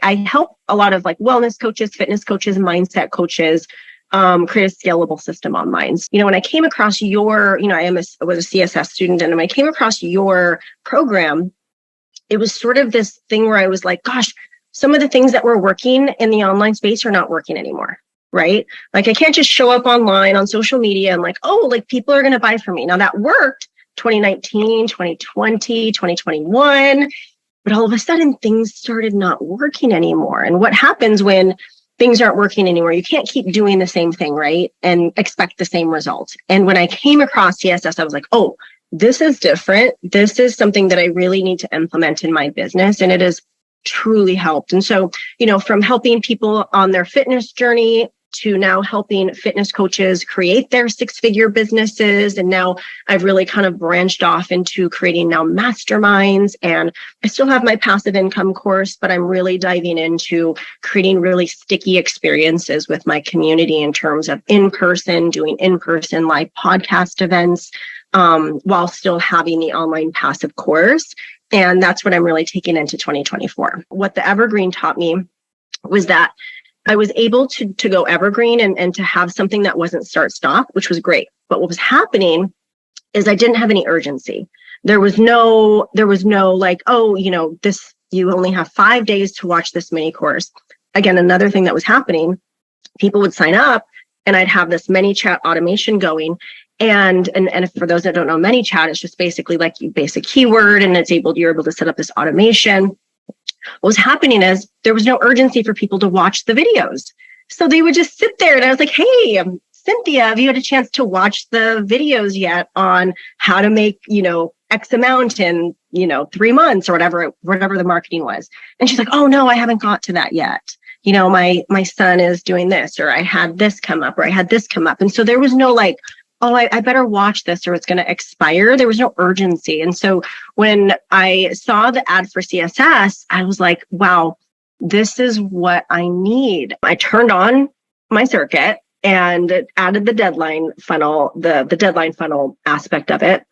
I help a lot of like wellness coaches, fitness coaches, mindset coaches, create a scalable system online. When I came across your, I was a CSS student, and when I came across your program, it was sort of this thing where I was like, gosh, some of the things that were working in the online space are not working anymore, right? Like I can't just show up online on social media and like, oh, like people are going to buy from me. Now that worked 2019, 2020, 2021, but all of a sudden things started not working anymore. And what happens when things aren't working anymore? You can't keep doing the same thing, right? And expect the same result. And when I came across CSS, I was like, oh, this is different. This is something that I really need to implement in my business. And it has truly helped. And so, from helping people on their fitness journey to now helping fitness coaches create their six-figure businesses. And now I've really kind of branched off into creating now masterminds. And I still have my passive income course, but I'm really diving into creating really sticky experiences with my community in terms of doing in-person live podcast events, while still having the online passive course. And that's what I'm really taking into 2024. What the Evergreen taught me was that I was able to go evergreen and to have something that wasn't start stop, which was great. But what was happening is I didn't have any urgency. There was no like, oh, you only have 5 days to watch this mini course. Again, another thing that was happening, people would sign up and I'd have this ManyChat automation going. And for those that don't know, ManyChat is just basically like basic keyword, and you're able to set up this automation. What was happening is there was no urgency for people to watch the videos. So they would just sit there, and I was like, hey, Cynthia, have you had a chance to watch the videos yet on how to make, X amount in, 3 months or whatever the marketing was? And she's like, oh no, I haven't got to that yet. My son is doing this, or I had this come up, or I had this come up. And so there was no like, oh, I better watch this or it's going to expire. There was no urgency. And so when I saw the ad for CSS, I was like, wow, this is what I need. I turned on my circuit and added the deadline funnel, the deadline funnel aspect of it.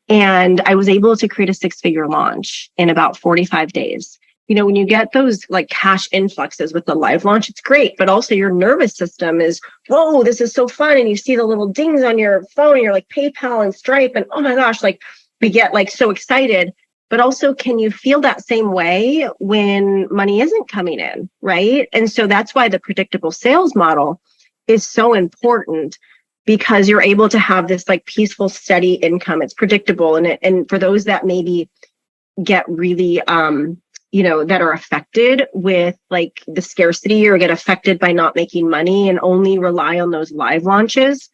And I was able to create a six-figure launch in about 45 days. When you get those like cash influxes with the live launch, it's great, but also your nervous system is, whoa, this is so fun. And you see the little dings on your phone and you're like PayPal and Stripe. And oh my gosh, like we get like so excited, but also can you feel that same way when money isn't coming in, right? And so that's why the predictable sales model is so important, because you're able to have this like peaceful, steady income. It's predictable. And for those that maybe get really, that are affected with like the scarcity or get affected by not making money and only rely on those live launches,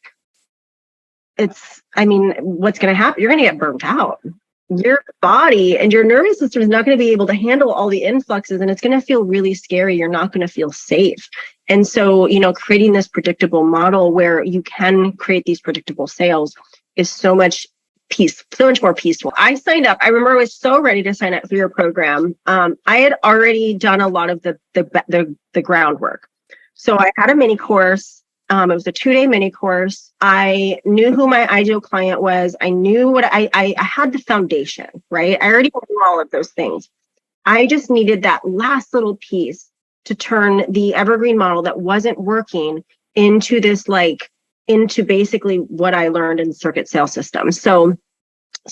what's going to happen? You're going to get burnt out. Your body and your nervous system is not going to be able to handle all the influxes, and it's going to feel really scary. You're not going to feel safe. And so, creating this predictable model where you can create these predictable sales is so much more peaceful. I signed up. I remember I was so ready to sign up for your program. I had already done a lot of the groundwork. So I had a mini course. It was a 2-day mini course. I knew who my ideal client was. I knew what I had the foundation, right? I already knew all of those things. I just needed that last little piece to turn the evergreen model that wasn't working into into basically what I learned in circuit sales systems. So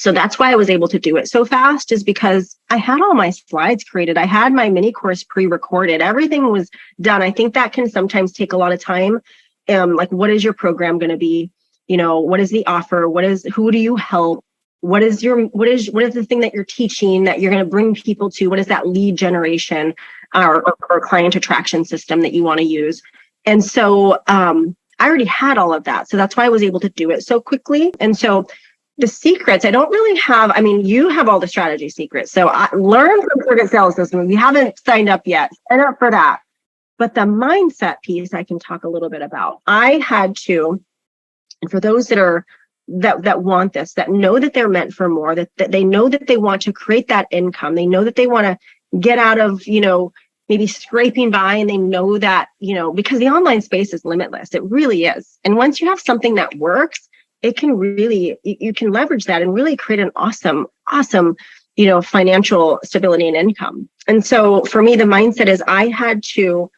that's why I was able to do it so fast, is because I had all my slides created. I had my mini course pre-recorded. Everything was done. I think that can sometimes take a lot of time. Like, what is your program going to be? What is the offer? Who do you help? What is the thing that you're teaching that you're going to bring people to? What is that lead generation or client attraction system that you want to use? And so, I already had all of that. So that's why I was able to do it so quickly. And so the secrets, I don't really have, you have all the strategy secrets. So I learn from Circuit Sales System. If you haven't signed up yet, sign up for that. But the mindset piece, I can talk a little bit about. I had to, and for those that want this, that know that they're meant for more, that they know that they want to create that income. They know that they want to get out of, maybe scraping by, and they know that, because the online space is limitless. It really is. And once you have something that works, it can really, you can leverage that and really create an awesome, financial stability and income. And so for me, the mindset is I had to,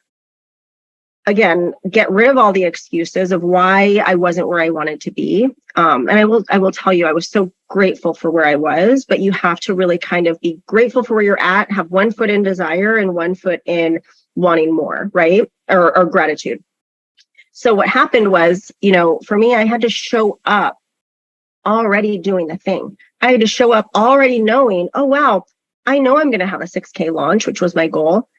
again, get rid of all the excuses of why I wasn't where I wanted to be. And I will tell you, I was so grateful for where I was, but you have to really kind of be grateful for where you're at, have one foot in desire and one foot in wanting more, right? Or gratitude. So what happened was, for me, I had to show up already doing the thing. I had to show up already knowing, oh, wow, I know I'm going to have a 6K launch, which was my goal.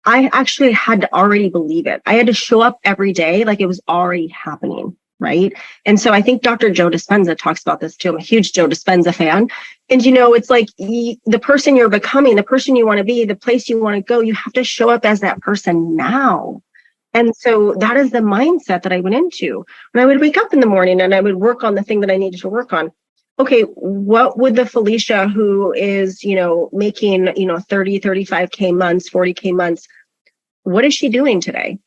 I actually had to already believe it. I had to show up every day like it was already happening, right? And so I think Dr. Joe Dispenza talks about this too. I'm a huge Joe Dispenza fan. And, it's like the person you're becoming, the person you want to be, the place you want to go, you have to show up as that person now. And so that is the mindset that I went into. When I would wake up in the morning and I would work on the thing that I needed to work on. Okay, what would the Felicia who is, making, 30, 35K months, 40K months, what is she doing today?